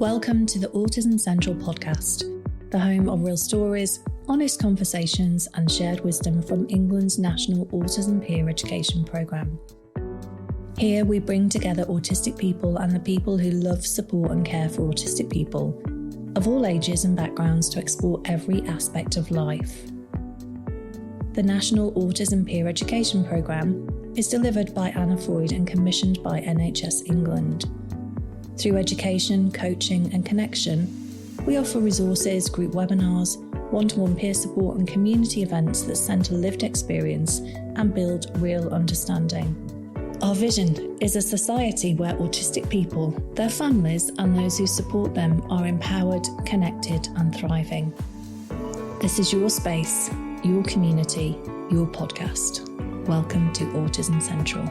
Welcome to the Autism Central Podcast, the home of real stories, honest conversations and shared wisdom from England's National Autism Peer Education Programme. Here we bring together autistic people and the people who love, support and care for autistic people of all ages and backgrounds to explore every aspect of life. The National Autism Peer Education Programme is delivered by Anna Freud and commissioned by NHS England. Through education, coaching and connection, we offer resources, group webinars, one-to-one peer support and community events that centre lived experience and build real understanding. Our vision is a society where autistic people, their families and those who support them are empowered, connected and thriving. This is your space, your community, your podcast. Welcome to Autism Central.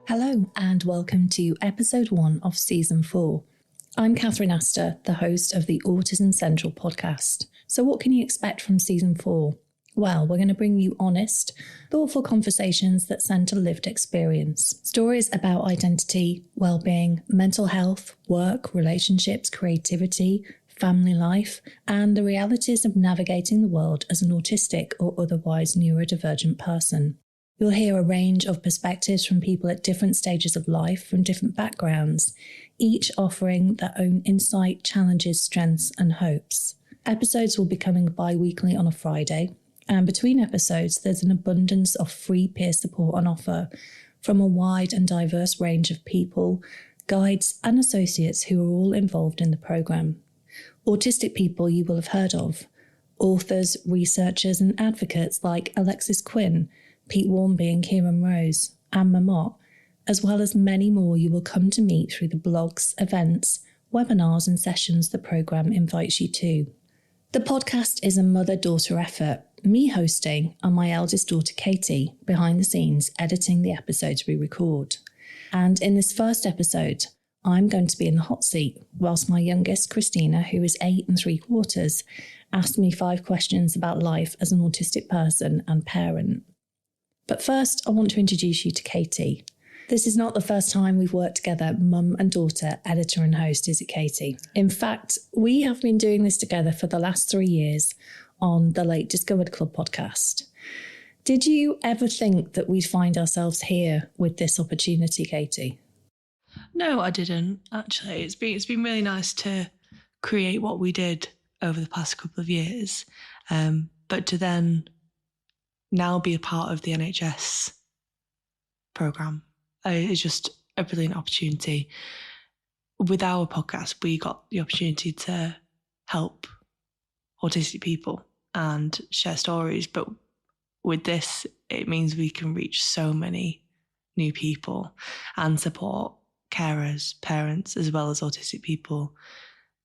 Hello and welcome to episode 1 of season 4. I'm Catherine Asta, the host of the Autism Central Podcast. So what can you expect from season 4? Well, we're going to bring you honest, thoughtful conversations that centre lived experience. Stories about identity, well-being, mental health, work, relationships, creativity, family life, and the realities of navigating the world as an autistic or otherwise neurodivergent person. You'll hear a range of perspectives from people at different stages of life, from different backgrounds, each offering their own insight, challenges, strengths and hopes. Episodes will be coming bi-weekly on a Friday, and between episodes there's an abundance of free peer support on offer from a wide and diverse range of people, guides and associates who are all involved in the programme. Autistic people you will have heard of, authors, researchers and advocates like Alexis Quinn, Pete Warmby and Kieran Rose, Anne Mamott, as well as many more you will come to meet through the blogs, events, webinars and sessions the programme invites you to. The podcast is a mother-daughter effort, me hosting and my eldest daughter Caty behind the scenes editing the episodes we record. And in this first episode, I'm going to be in the hot seat whilst my youngest Kristina, who is 8 3/4, asked me 5 questions about life as an autistic person and parent. But first, I want to introduce you to Caty. This is not the first time we've worked together, mum and daughter, editor and host, is it Caty? In fact, we have been doing this together for the last 3 years on the Late Discovered Club podcast. Did you ever think that we'd find ourselves here with this opportunity, Caty? No, I didn't, actually. It's been really nice to create what we did over the past couple of years, but to then now be a part of the NHS programme is just a brilliant opportunity. With our podcast, we got the opportunity to help autistic people and share stories, but with this, it means we can reach so many new people and support carers, parents, as well as autistic people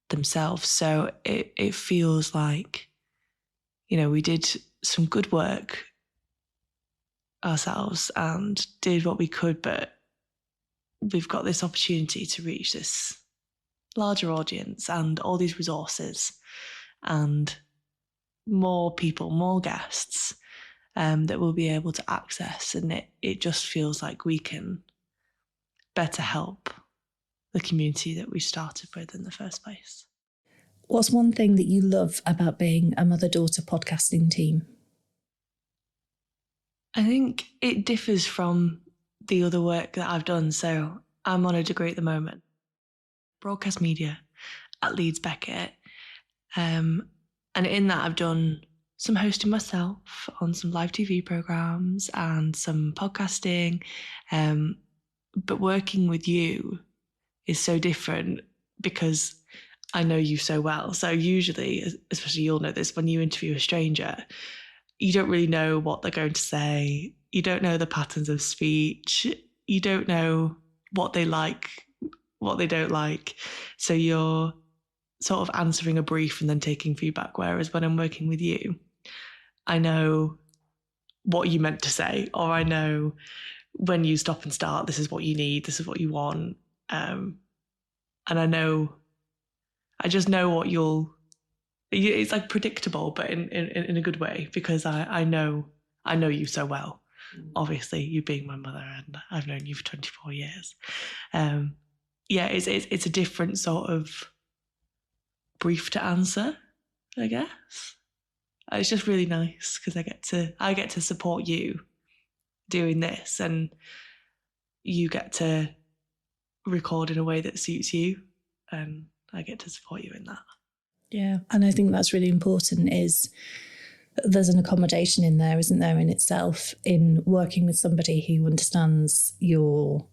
themselves. So it feels like, we did some good work ourselves and did what we could, but we've got this opportunity to reach this larger audience and all these resources and more people, more guests that we'll be able to access, and it just feels like we can better help the community that we started with in the first place. What's one thing that you love about being a mother-daughter podcasting team? I think it differs from the other work that I've done. So I'm on a degree at the moment, broadcast media at Leeds Beckett. And in that I've done some hosting myself on some live TV programmes and some podcasting. But working with you is so different because I know you so well. So usually, especially you'll know this, when you interview a stranger, you don't really know what they're going to say. You don't know the patterns of speech. You don't know what they like, what they don't like. So you're sort of answering a brief and then taking feedback. Whereas when I'm working with you, I know what you meant to say, or I know when you stop and start, this is what you need, this is what you want. And I just know what it's like predictable, but in a good way, because I know you so well. obviously you being my mother, and I've known you for 24 years. It's a different sort of brief to answer, I guess. It's just really nice because I get to support you doing this, and you get to record in a way that suits you, and I get to support you in that. Yeah, and I think that's really important, is there's an accommodation in there, isn't there, in itself, in working with somebody who understands your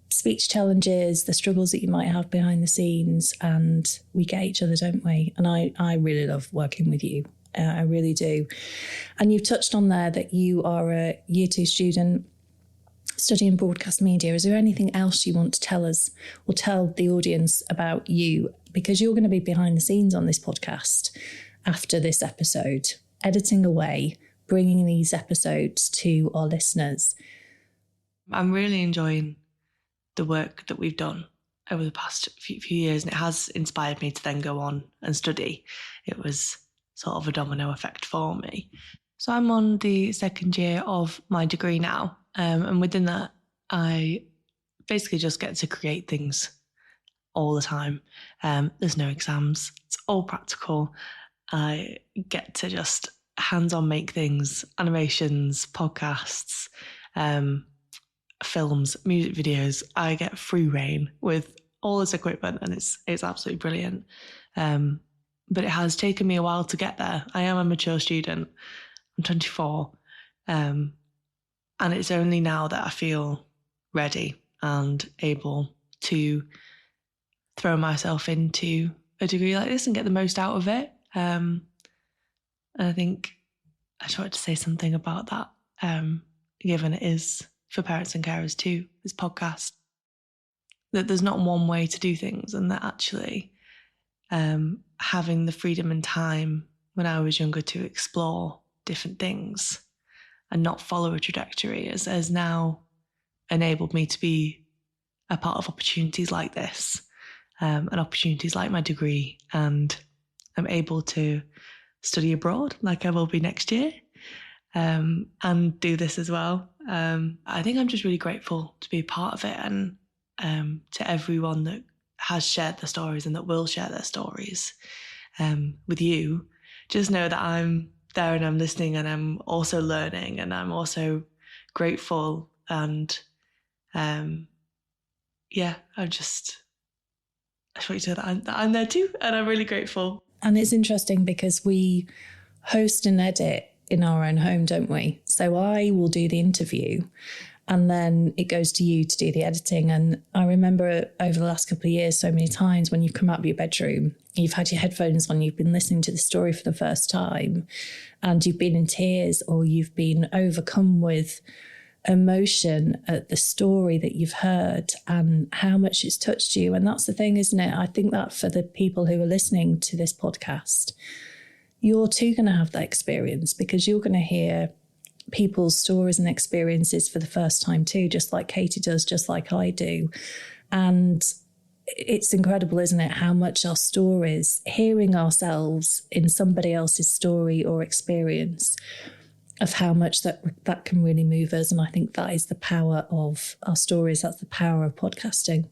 speech challenges, the struggles that you might have behind the scenes, and we get each other, don't we? And I really love working with you. I really do. And you've touched on there that you are a Year 2 student studying broadcast media. Is there anything else you want to tell us or tell the audience about you? Because you're going to be behind the scenes on this podcast after this episode, editing away, bringing these episodes to our listeners. I'm really enjoying the work that we've done over the past few years, and it has inspired me to then go on and study. It was sort of a domino effect for me. So I'm on the second year of my degree now, and within that I basically just get to create things all the time. There's no exams, it's all practical. I get to just hands-on make things, animations, podcasts, films, music videos. I get free reign with all this equipment, and it's absolutely brilliant. But it has taken me a while to get there. I am a mature student. I'm 24. And it's only now that I feel ready and able to throw myself into a degree like this and get the most out of it. And I think I tried to say something about that, given it is for parents and carers too, this podcast, that there's not one way to do things, and that actually having the freedom and time when I was younger to explore different things and not follow a trajectory has now enabled me to be a part of opportunities like this, and opportunities like my degree, and I'm able to study abroad like I will be next year, and do this as well. I think I'm just really grateful to be a part of it, and to everyone that has shared their stories and that will share their stories with you. Just know that I'm there and I'm listening, and I'm also learning, and I'm also grateful, and I just want you to know that I'm there too, and I'm really grateful. And it's interesting because we host and edit in our own home, don't we? So I will do the interview, and then it goes to you to do the editing. And I remember over the last couple of years, so many times when you've come out of your bedroom, you've had your headphones on, you've been listening to the story for the first time, and you've been in tears, or you've been overcome with emotion at the story that you've heard and how much it's touched you. And that's the thing, isn't it? I think that for the people who are listening to this podcast, you're too going to have that experience, because you're going to hear people's stories and experiences for the first time too, just like Caty does, just like I do. And it's incredible, isn't it, how much our stories, hearing ourselves in somebody else's story or experience, of how much that can really move us. And I think that is the power of our stories. That's the power of podcasting.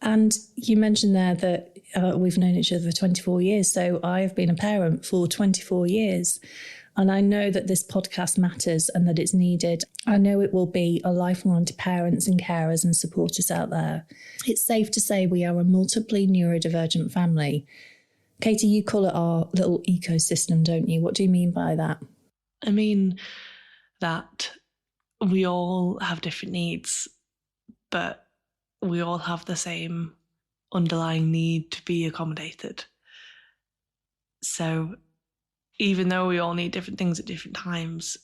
And you mentioned there that we've known each other for 24 years. So I have been a parent for 24 years. And I know that this podcast matters and that it's needed. I know it will be a lifeline to parents and carers and supporters out there. It's safe to say we are a multiply neurodivergent family. Caty, you call it our little ecosystem, don't you? What do you mean by that? I mean that we all have different needs, but we all have the same underlying need to be accommodated. So even though we all need different things at different times,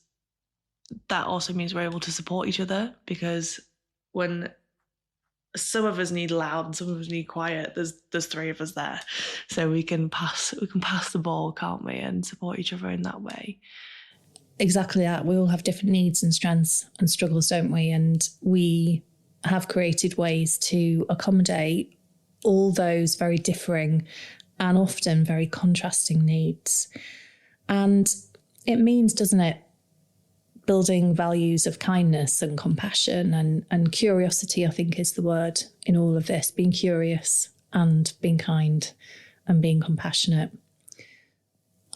that also means we're able to support each other, because when some of us need loud and some of us need quiet, there's three of us there. So we can pass the ball, can't we, and support each other in that way. Exactly that. We all have different needs and strengths and struggles, don't we? And we have created ways to accommodate all those very differing and often very contrasting needs. And it means, doesn't it, building values of kindness and compassion and curiosity, I think, is the word in all of this. Being curious and being kind and being compassionate.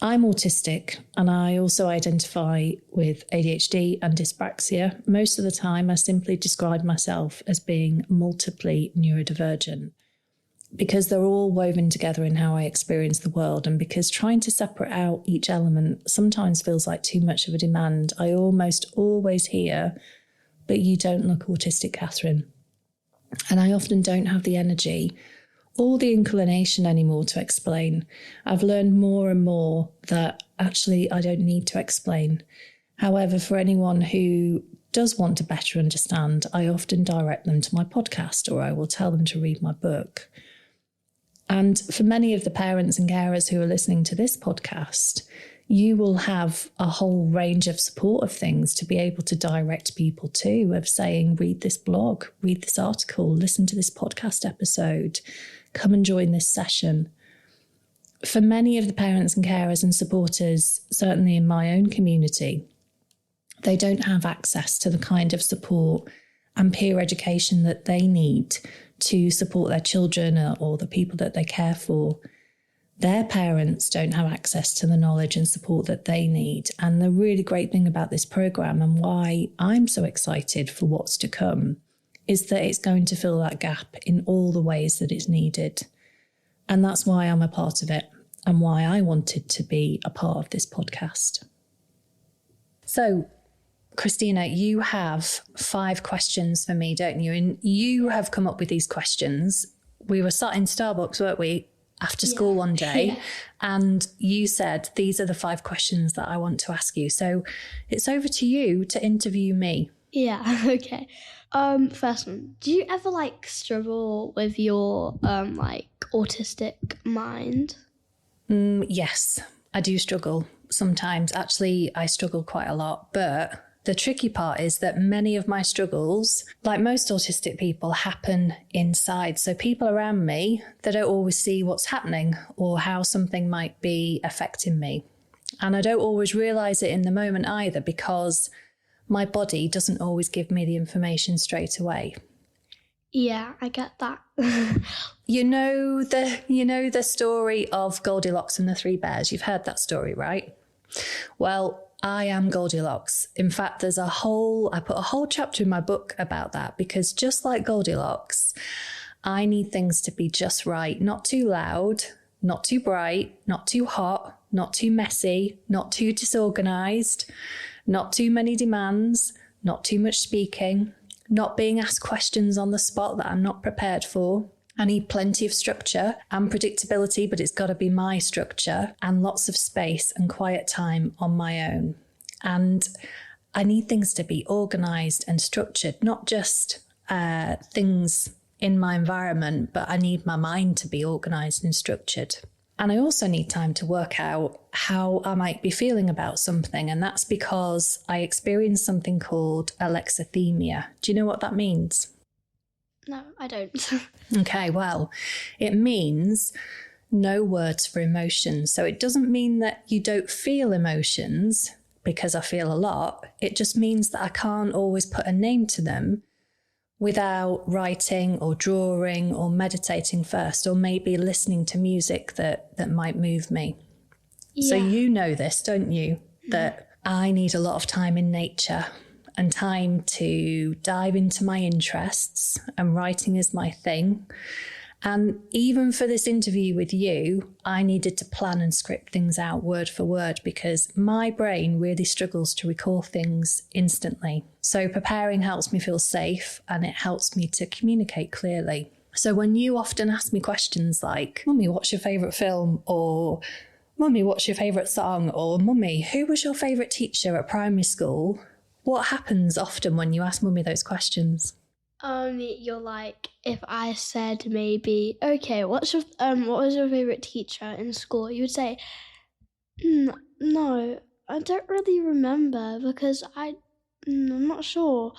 I'm autistic, and I also identify with ADHD and dyspraxia. Most of the time, I simply describe myself as being multiply neurodivergent, because they're all woven together in how I experience the world, and because trying to separate out each element sometimes feels like too much of a demand. I almost always hear, "But you don't look autistic, Catherine." And I often don't have the energy or the inclination anymore to explain. I've learned more and more that actually I don't need to explain. However, for anyone who does want to better understand, I often direct them to my podcast, or I will tell them to read my book. And for many of the parents and carers who are listening to this podcast, you will have a whole range of supportive things to be able to direct people to, of saying, read this blog, read this article, listen to this podcast episode, come and join this session. For many of the parents and carers and supporters, certainly in my own community, they don't have access to the kind of support and peer education that they need to support their children or the people that they care for. Their parents don't have access to the knowledge and support that they need. And the really great thing about this programme, and why I'm so excited for what's to come, is that it's going to fill that gap in all the ways that it's needed. And that's why I'm a part of it, and why I wanted to be a part of this podcast. So, Kristina, you have 5 questions for me, don't you? And you have come up with these questions. We were sat in Starbucks, weren't we, after school one day, and you said, these are the 5 questions that I want to ask you. So it's over to you to interview me. Yeah, okay. First one, do you ever struggle with your autistic mind? Yes, I do struggle sometimes. Actually, I struggle quite a lot, but the tricky part is that many of my struggles, like most autistic people, happen inside. So people around me, they don't always see what's happening or how something might be affecting me. And I don't always realise it in the moment either, because my body doesn't always give me the information straight away. Yeah, I get that. You know the story of Goldilocks and the 3 bears? You've heard that story, right? Well, I am Goldilocks. In fact, I put a whole chapter in my book about that, because just like Goldilocks, I need things to be just right. Not too loud, not too bright, not too hot, not too messy, not too disorganized, not too many demands, not too much speaking, not being asked questions on the spot that I'm not prepared for. I need plenty of structure and predictability, but it's got to be my structure, and lots of space and quiet time on my own. And I need things to be organised and structured, not just things in my environment, but I need my mind to be organised and structured. And I also need time to work out how I might be feeling about something. And that's because I experienced something called alexithymia. Do you know what that means? No, I don't. Okay, well, it means no words for emotions. So it doesn't mean that you don't feel emotions, because I feel a lot. It just means that I can't always put a name to them without writing or drawing or meditating first, or maybe listening to music that might move me. Yeah. So you know this, don't you? That I need a lot of time in nature and time to dive into my interests, and writing is my thing. And even for this interview with you, I needed to plan and script things out word for word, because my brain really struggles to recall things instantly. So preparing helps me feel safe, and it helps me to communicate clearly. So when you often ask me questions like, "Mummy, what's your favourite film?" or "Mummy, what's your favourite song?" or "Mummy, who was your favourite teacher at primary school?" what happens often when you ask Mummy those questions? You're like, if I said maybe, okay, what was your favourite teacher in school? You would say, no, I don't really remember, because I'm not sure.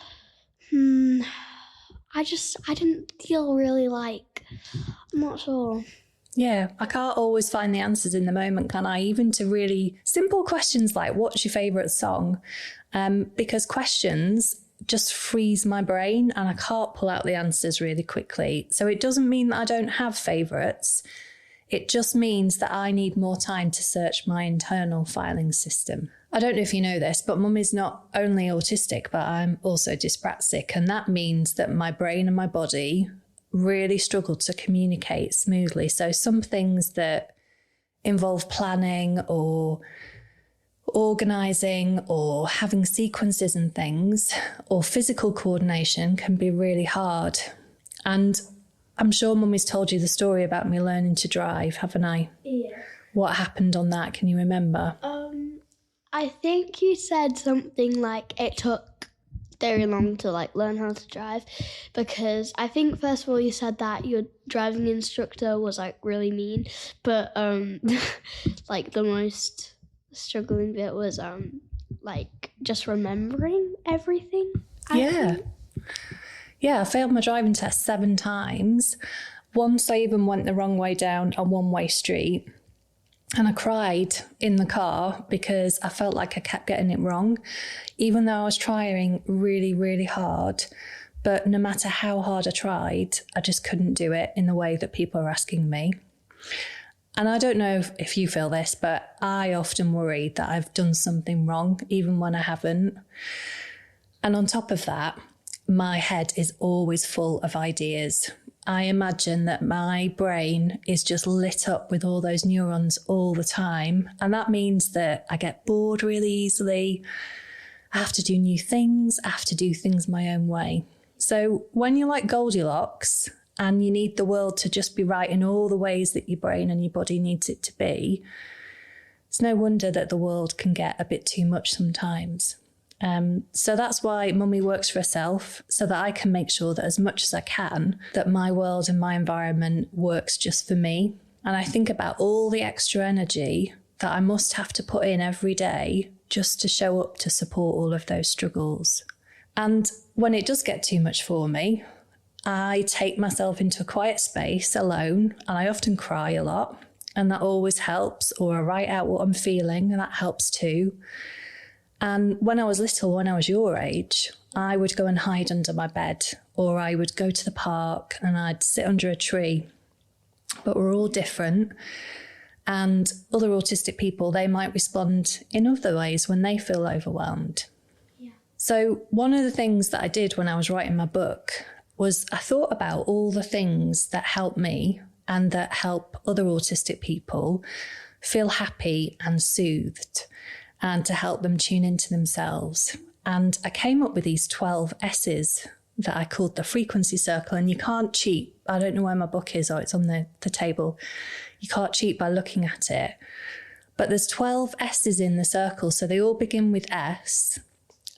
I didn't feel really I'm not sure. Yeah, I can't always find the answers in the moment, can I? Even to really simple questions like, what's your favourite song? because questions just freeze my brain and I can't pull out the answers really quickly. So it doesn't mean that I don't have favourites. It just means that I need more time to search my internal filing system. I don't know if you know this, but Mum is not only autistic, but I'm also dyspraxic. And that means that my brain and my body really struggle to communicate smoothly. So some things that involve planning or organising or having sequences and things or physical coordination can be really hard. And I'm sure Mummy's told you the story about me learning to drive, haven't I? Yeah. What happened on that? Can you remember? I think you said something like it took very long to like learn how to drive, because I think first of all you said that your driving instructor was like really mean, but like the most struggling bit was like just remembering everything. I think. Yeah, I failed my driving test 7 times. Once I even went the wrong way down a one-way street. And I cried in the car because I felt like I kept getting it wrong, even though I was trying really, really hard. But no matter how hard I tried, I just couldn't do it in the way that people are asking me. And I don't know if you feel this, but I often worry that I've done something wrong, even when I haven't. And on top of that, my head is always full of ideas. I imagine that my brain is just lit up with all those neurons all the time. And that means that I get bored really easily. I have to do new things. I have to do things my own way. So when you're like Goldilocks and you need the world to just be right in all the ways that your brain and your body needs it to be, it's no wonder that the world can get a bit too much sometimes. So that's why Mummy works for herself, so that I can make sure that as much as I can, that my world and my environment works just for me. And I think about all the extra energy that I must have to put in every day just to show up to support all of those struggles. And when it does get too much for me, I take myself into a quiet space alone, and I often cry a lot, and that always helps, or I write out what I'm feeling, and that helps too. And when I was little, when I was your age, I would go and hide under my bed, or I would go to the park and I'd sit under a tree. But we're all different. And other autistic people, they might respond in other ways when they feel overwhelmed. Yeah. So one of the things that I did when I was writing my book was I thought about all the things that help me and that help other autistic people feel happy and soothed, and to help them tune into themselves. And I came up with these 12 S's that I called the frequency circle. And you can't cheat. I don't know where my book is, or it's on the table. You can't cheat by looking at it. But there's 12 S's in the circle. So they all begin with S.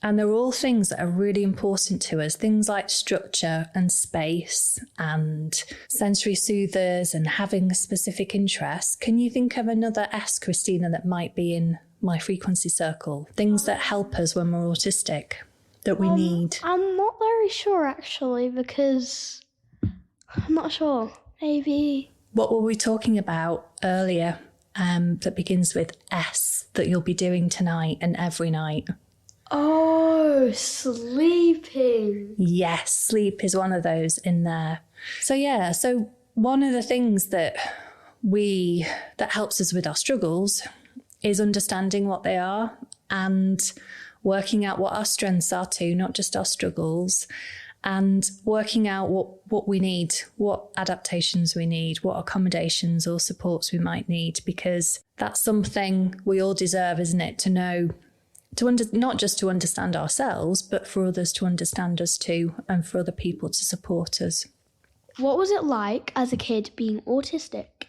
And they're all things that are really important to us. Things like structure and space and sensory soothers and having a specific interest. Can you think of another S, Kristina, that might be in my frequency circle? Things that help us when we're autistic, that we need. I'm not very sure, actually, because I'm not sure. Maybe. What were we talking about earlier that begins with S that you'll be doing tonight and every night? Oh, sleeping. Yes, sleep is one of those in there. So one of the things that helps us with our struggles is understanding what they are and working out what our strengths are too, not just our struggles, and working out what we need, what adaptations we need, what accommodations or supports we might need, because that's something we all deserve, isn't it? To know, not just to understand ourselves, but for others to understand us too, and for other people to support us. What was it like as a kid being autistic,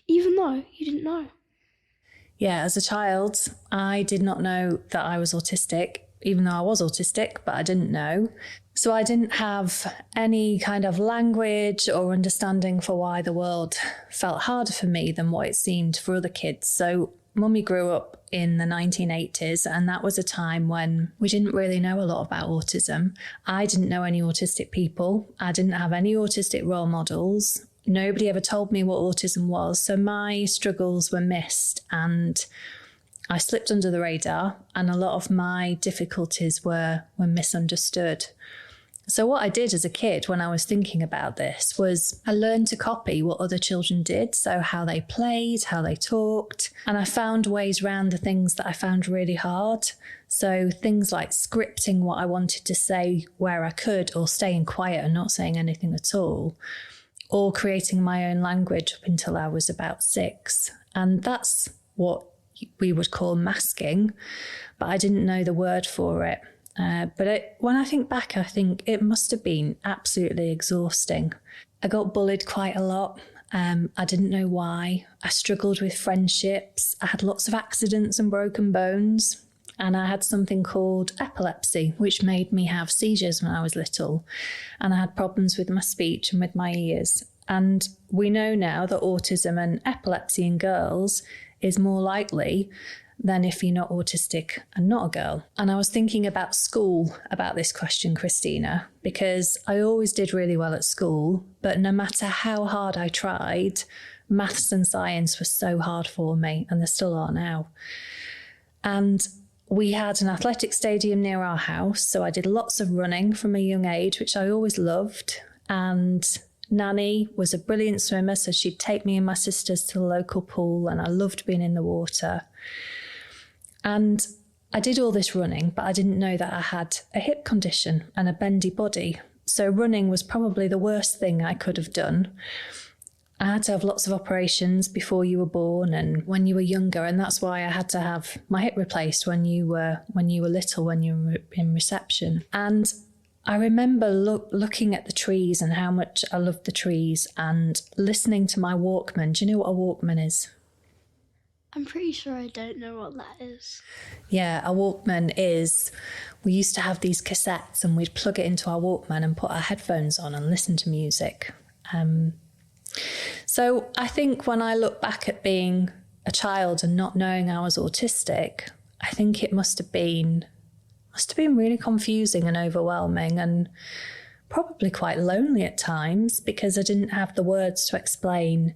even though you didn't know? Yeah, as a child, I did not know that I was autistic, even though I was autistic, but I didn't know. So I didn't have any kind of language or understanding for why the world felt harder for me than what it seemed for other kids. So Mummy grew up in the 1980s, and that was a time when we didn't really know a lot about autism. I didn't know any autistic people. I didn't have any autistic role models. Nobody ever told me what autism was. So my struggles were missed, and I slipped under the radar, and a lot of my difficulties were misunderstood. So what I did as a kid when I was thinking about this was I learned to copy what other children did. So how they played, how they talked, and I found ways around the things that I found really hard. So things like scripting what I wanted to say where I could, or staying quiet and not saying anything at all, or creating my own language up until I was about 6. And that's what we would call masking, but I didn't know the word for it. When I think back, I think it must have been absolutely exhausting. I got bullied quite a lot. I didn't know why. I struggled with friendships. I had lots of accidents and broken bones. And I had something called epilepsy, which made me have seizures when I was little. And I had problems with my speech and with my ears. And we know now that autism and epilepsy in girls is more likely than if you're not autistic and not a girl. And I was thinking about school about this question, Kristina, because I always did really well at school, but no matter how hard I tried, maths and science were so hard for me, and they still are now. And we had an athletic stadium near our house, so I did lots of running from a young age, which I always loved. And Nanny was a brilliant swimmer, so she'd take me and my sisters to the local pool, and I loved being in the water. And I did all this running, but I didn't know that I had a hip condition and a bendy body. So running was probably the worst thing I could have done. I had to have lots of operations before you were born and when you were younger, and that's why I had to have my hip replaced when you were little, when you were in reception. And I remember looking at the trees and how much I loved the trees and listening to my Walkman. Do you know what a Walkman is? I'm pretty sure I don't know what that is. Yeah, a Walkman is, we used to have these cassettes and we'd plug it into our Walkman and put our headphones on and listen to music. So I think when I look back at being a child and not knowing I was autistic, I think it must have been really confusing and overwhelming and probably quite lonely at times, because I didn't have the words to explain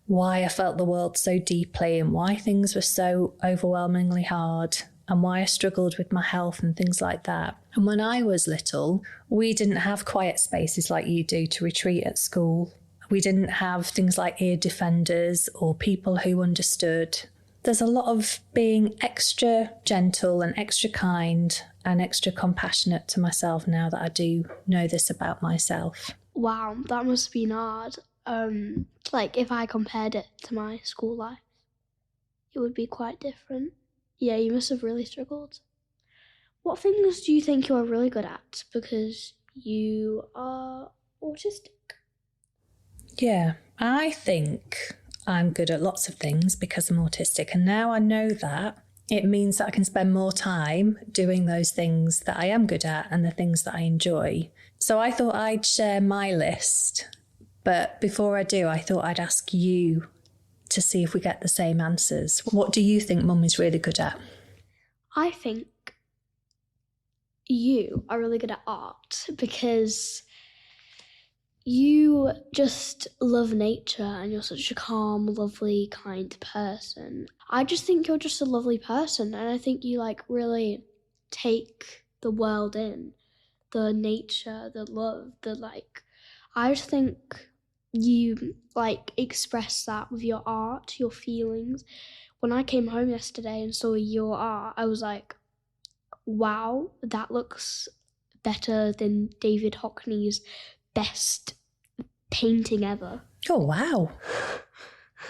why I felt the world so deeply and why things were so overwhelmingly hard and why I struggled with my health and things like that. And when I was little, we didn't have quiet spaces like you do to retreat at school. We didn't have things like ear defenders or people who understood. There's a lot of being extra gentle and extra kind and extra compassionate to myself now that I do know this about myself. Wow, that must have been hard. Like if I compared it to my school life, it would be quite different. Yeah, you must have really struggled. What things do you think you are really good at because you are autistic? Yeah, I think I'm good at lots of things because I'm autistic. And now I know that, it means that I can spend more time doing those things that I am good at and the things that I enjoy. So I thought I'd share my list. But before I do, I thought I'd ask you to see if we get the same answers. What do you think Mum is really good at? I think you are really good at art because you just love nature and you're such a calm, lovely, kind person. I just think you're just a lovely person, and I think you really take the world in, the nature, the love, I just think you express that with your art, your feelings. When I came home yesterday and saw your art, I was like, wow, that looks better than David Hockney's best painting ever. Oh, wow.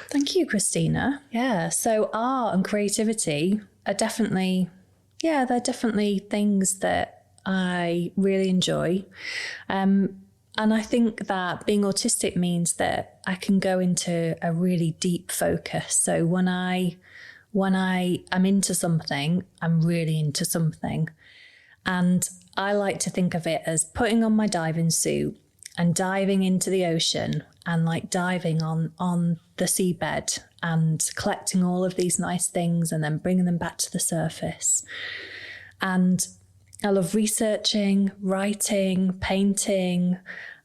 Thank you, Kristina. Yeah, so art and creativity are definitely things that I really enjoy. And I think that being autistic means that I can go into a really deep focus. So when I am into something, I'm really into something. And I like to think of it as putting on my diving suit and diving into the ocean and diving on the seabed and collecting all of these nice things and then bringing them back to the surface. And I love researching, writing, painting.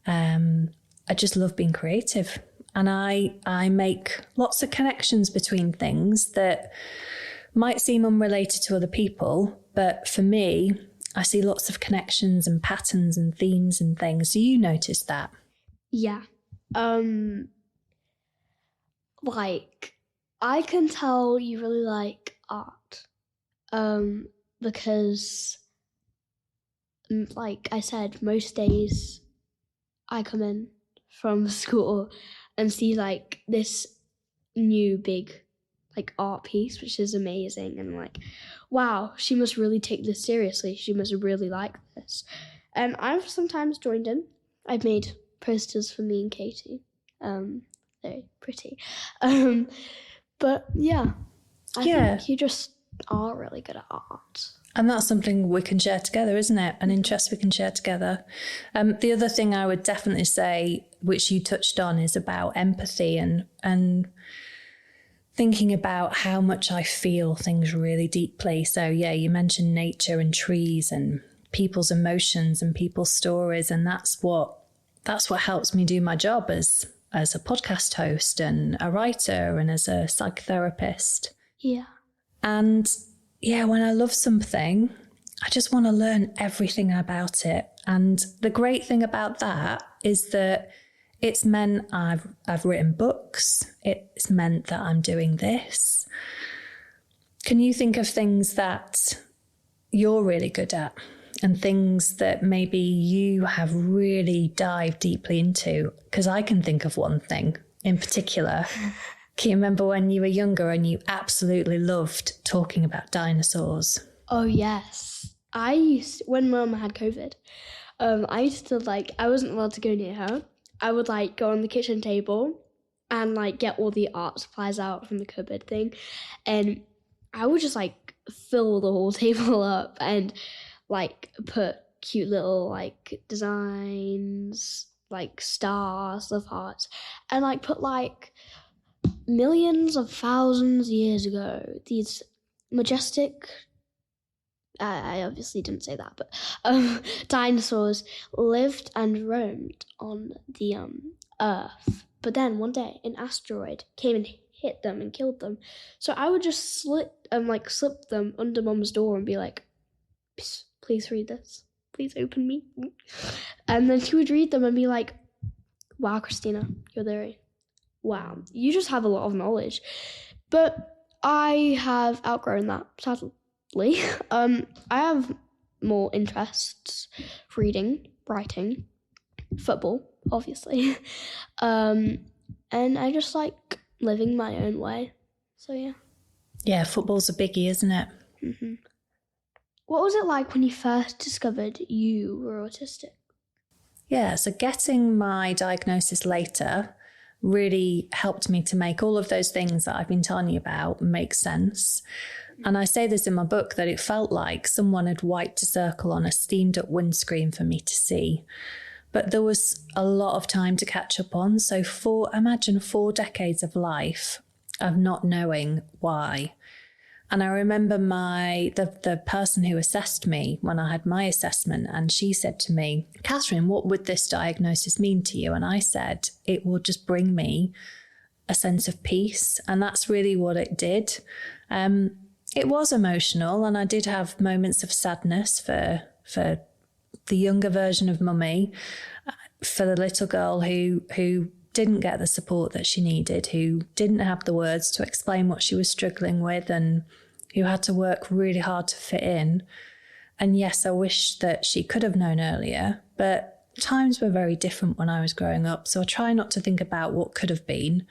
I just love being creative. And I make lots of connections between things that might seem unrelated to other people, but for me, I see lots of connections and patterns and themes and things. Do you notice that? Yeah. Like, I can tell you really like art. Because, like I said, most days I come in from school and see like this new big like art piece, which is amazing, and like, wow, she must really take this seriously. She must really like this. And I've sometimes joined in. I've made posters for me and Katy. Very pretty. But yeah, I think you just are really good at art. And that's something we can share together, isn't it? An interest we can share together. The other thing I would definitely say, which you touched on, is about empathy and thinking about how much I feel things really deeply. So yeah, you mentioned nature and trees and people's emotions and people's stories, and that's what helps me do my job as a podcast host and a writer and as a psychotherapist. Yeah. And yeah, when I love something, I just want to learn everything about it. And the great thing about that is that it's meant I've written books. It's meant that I'm doing this. Can you think of things that you're really good at and things that maybe you have really dived deeply into? Because I can think of one thing in particular. Can you remember when you were younger and you absolutely loved talking about dinosaurs? Oh, yes. When Mum had COVID, I used to I wasn't allowed to go near her. I would go on the kitchen table and get all the art supplies out from the cupboard thing. And I would just fill the whole table up and put cute little designs, stars, love hearts, and put millions of thousands of years ago, these majestic, I obviously didn't say that, but dinosaurs lived and roamed on the Earth. But then one day, an asteroid came and hit them and killed them. So I would just slip them under Mum's door and be like, please read this. Please open me. And then she would read them and be like, wow, Kristina, you're there. Wow, you just have a lot of knowledge. But I have outgrown that, sadly. I have more interests: reading, writing, football, obviously. And I just like living my own way. So yeah. Yeah, football's a biggie, isn't it? Mm-hmm. What was it like when you first discovered you were autistic? Yeah, so getting my diagnosis later really helped me to make all of those things that I've been telling you about make sense. And I say this in my book, that it felt like someone had wiped a circle on a steamed up windscreen for me to see. But there was a lot of time to catch up on. So imagine 4 decades of life of not knowing why. And I remember the person who assessed me when I had my assessment, and she said to me, Catherine, what would this diagnosis mean to you? And I said, it will just bring me a sense of peace. And that's really what it did. It was emotional, and I did have moments of sadness for the younger version of Mummy, for the little girl who didn't get the support that she needed, who didn't have the words to explain what she was struggling with, and who had to work really hard to fit in. And yes, I wish that she could have known earlier, but times were very different when I was growing up. So I try not to think about what could have been,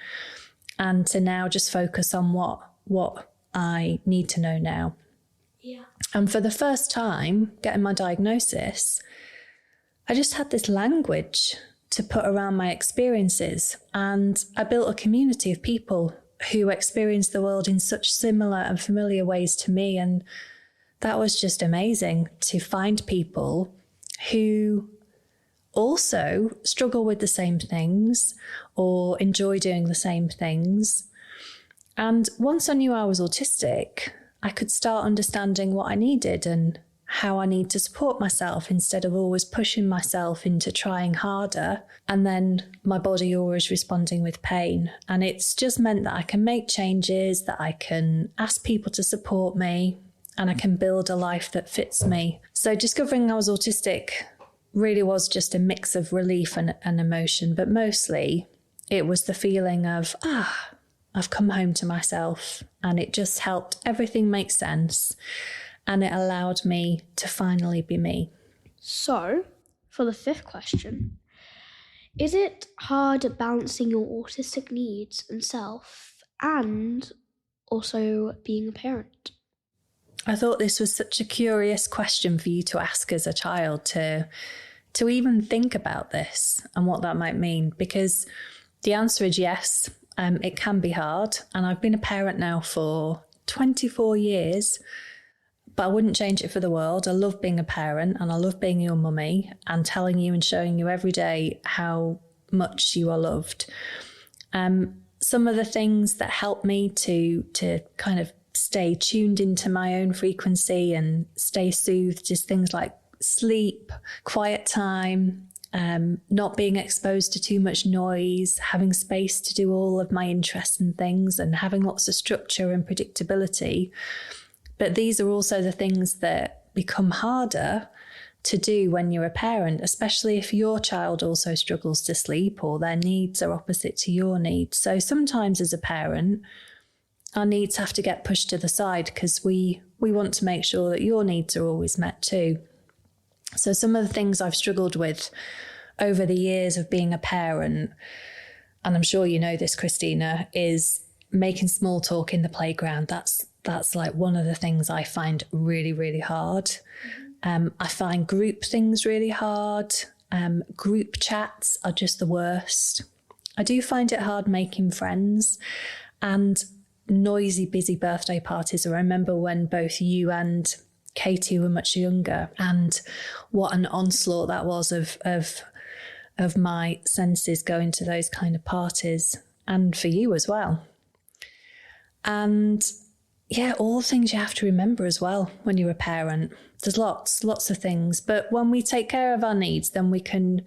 and to now just focus on what I need to know now. Yeah. And for the first time getting my diagnosis, I just had this language to put around my experiences. And I built a community of people who experience the world in such similar and familiar ways to me. And that was just amazing to find people who also struggle with the same things or enjoy doing the same things. And once I knew I was autistic, I could start understanding what I needed and how I need to support myself instead of always pushing myself into trying harder, and then my body always responding with pain. And it's just meant that I can make changes, that I can ask people to support me, and I can build a life that fits me. So discovering I was autistic really was just a mix of relief and emotion, but mostly it was the feeling of, I've come home to myself, and it just helped everything make sense. And it allowed me to finally be me. So, for the 5th question, is it hard balancing your autistic needs and self and also being a parent? I thought this was such a curious question for you to ask as a child, to even think about this and what that might mean, because the answer is yes, it can be hard. And I've been a parent now for 24 years. But I wouldn't change it for the world. I love being a parent, and I love being your mummy and telling you and showing you every day how much you are loved. Some of the things that help me to kind of stay tuned into my own frequency and stay soothed is things like sleep, quiet time, not being exposed to too much noise, having space to do all of my interests and things, and having lots of structure and predictability. But these are also the things that become harder to do when you're a parent, especially if your child also struggles to sleep or their needs are opposite to your needs. So sometimes as a parent, our needs have to get pushed to the side because we want to make sure that your needs are always met too. So some of the things I've struggled with over the years of being a parent, and I'm sure you know this, Kristina, is making small talk in the playground. That's like one of the things I find really, really hard. I find group things really hard. Group chats are just the worst. I do find it hard making friends, and noisy, busy birthday parties. I remember when both you and Caty were much younger, and what an onslaught that was of my senses going to those kind of parties, and for you as well. And yeah, all things you have to remember as well when you're a parent. There's lots of things. But when we take care of our needs, then we can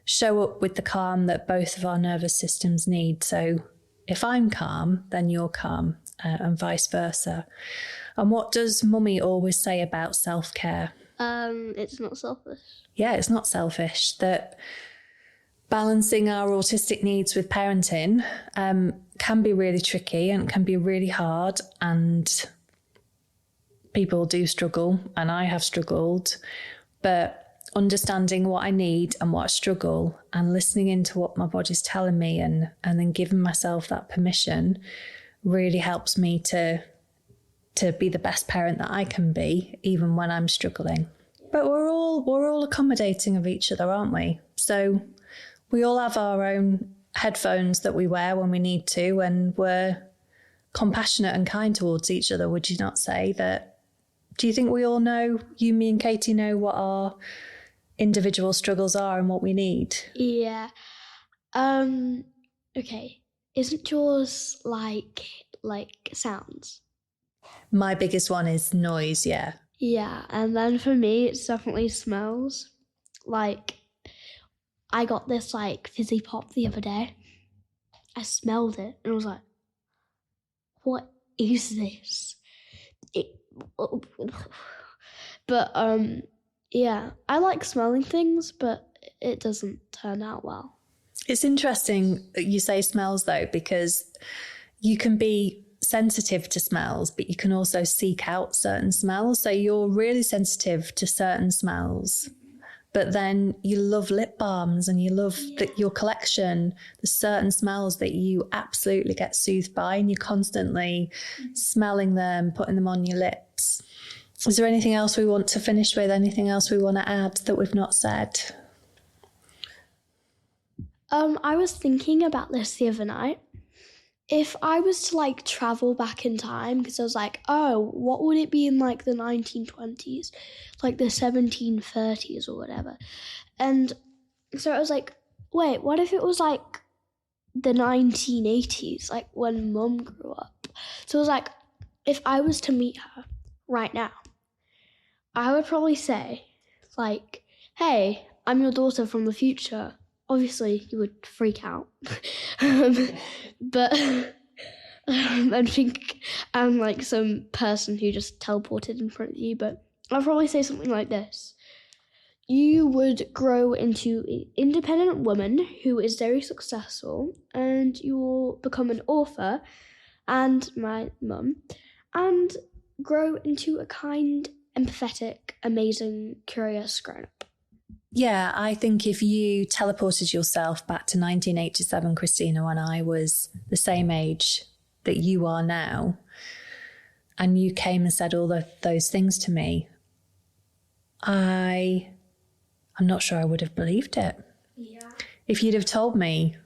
show up with the calm that both of our nervous systems need. So if I'm calm, then you're calm, and vice versa. And what does Mummy always say about self-care? It's not selfish. Yeah, it's not selfish. That balancing our autistic needs with parenting can be really tricky and can be really hard, and people do struggle, and I have struggled. But understanding what I need and what I struggle and listening into what my body's telling me and then giving myself that permission really helps me to be the best parent that I can be, even when I'm struggling. But we're all accommodating of each other, aren't we? So we all have our own headphones that we wear when we need to, and we're compassionate and kind towards each other, would you not say? That, do you think we all know, you, me and Caty know what our individual struggles are and what we need? Yeah. Okay. Isn't yours like sounds? My biggest one is noise, yeah. Yeah, and then for me, it's definitely smells. Like, I got this like fizzy pop the other day. I smelled it and I was like, what is this? But yeah, I like smelling things, but it doesn't turn out well. It's interesting you say smells though, because you can be sensitive to smells, but you can also seek out certain smells. So you're really sensitive to certain smells, but then you love lip balms and you love your collection. There's certain smells that you absolutely get soothed by, and you're constantly smelling them, putting them on your lips. Is there anything else we want to finish with? Anything else we want to add that we've not said? I was thinking about this the other night. If I was to like travel back in time, because I was like, oh, what would it be in like the 1920s, like the 1730s or whatever? And so I was like, wait, what if it was like the 1980s, like when Mum grew up? So I was like, if I was to meet her right now, I would probably say, like, hey, I'm your daughter from the future. Obviously, you would freak out. But I think I'm like some person who just teleported in front of you. But I'd probably say something like this. You would grow into an independent woman who is very successful, and you will become an author, and my mum, and grow into a kind, empathetic, amazing, curious grown-up. Yeah, I think if you teleported yourself back to 1987, Kristina, when I was the same age that you are now, and you came and said all those things to me, I'm not sure I would have believed it. Yeah. If you'd have told me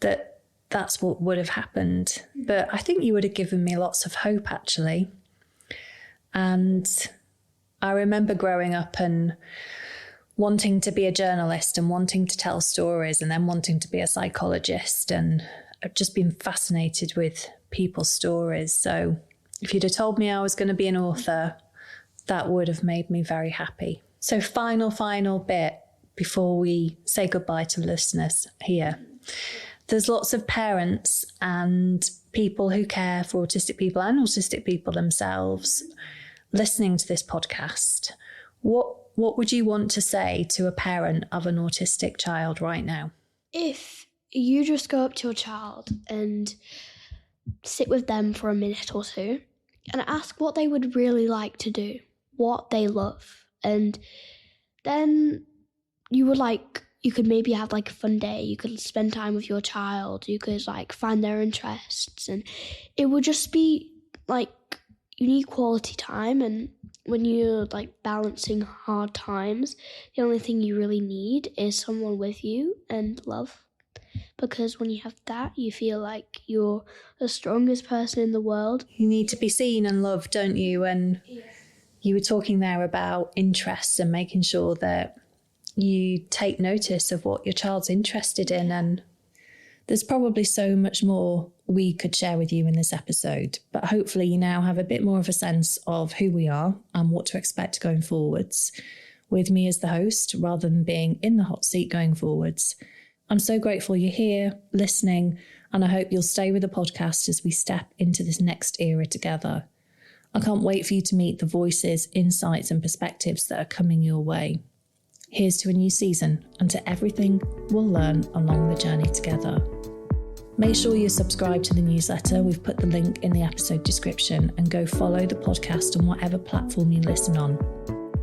that that's what would have happened. But I think you would have given me lots of hope, actually. And I remember growing up and wanting to be a journalist and wanting to tell stories and then wanting to be a psychologist, and I've just been fascinated with people's stories. So if you'd have told me I was going to be an author, that would have made me very happy. So final bit before we say goodbye to listeners here. There's lots of parents and people who care for autistic people and autistic people themselves listening to this podcast. What would you want to say to a parent of an autistic child right now? If you just go up to your child and sit with them for a minute or two and ask what they would really like to do, what they love, and then you could maybe have like a fun day. You could spend time with your child. You could like find their interests, and it would just be like you need quality time. And when you're like balancing hard times, the only thing you really need is someone with you and love. Because when you have that, you feel like you're the strongest person in the world. You need to be seen and loved, don't you? And you were talking there about interests and making sure that you take notice of what your child's interested in. And there's probably so much more we could share with you in this episode, but hopefully you now have a bit more of a sense of who we are and what to expect going forwards with me as the host, rather than being in the hot seat going forwards. I'm so grateful you're here listening, and I hope you'll stay with the podcast as we step into this next era together. I can't wait for you to meet the voices, insights and perspectives that are coming your way. Here's to a new season and to everything we'll learn along the journey together. Make sure you're subscribed to the newsletter. We've put the link in the episode description, and go follow the podcast on whatever platform you listen on.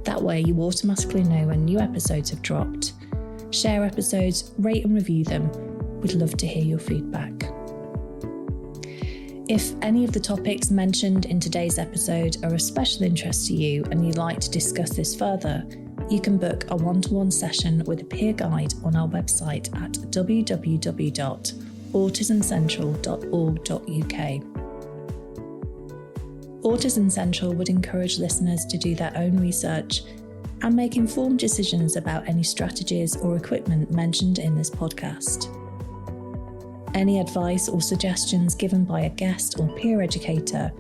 That way you automatically know when new episodes have dropped. Share episodes, rate and review them. We'd love to hear your feedback. If any of the topics mentioned in today's episode are of special interest to you and you'd like to discuss this further, you can book a one-to-one session with a peer guide on our website at www.autismcentral.org.uk. Autism Central would encourage listeners to do their own research and make informed decisions about any strategies or equipment mentioned in this podcast. Any advice or suggestions given by a guest or peer educator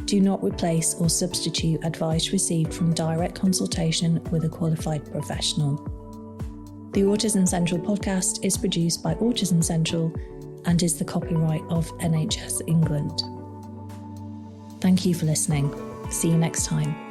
do not replace or substitute advice received from direct consultation with a qualified professional. The Autism Central podcast is produced by Autism Central and is the copyright of NHS England. Thank you for listening. See you next time.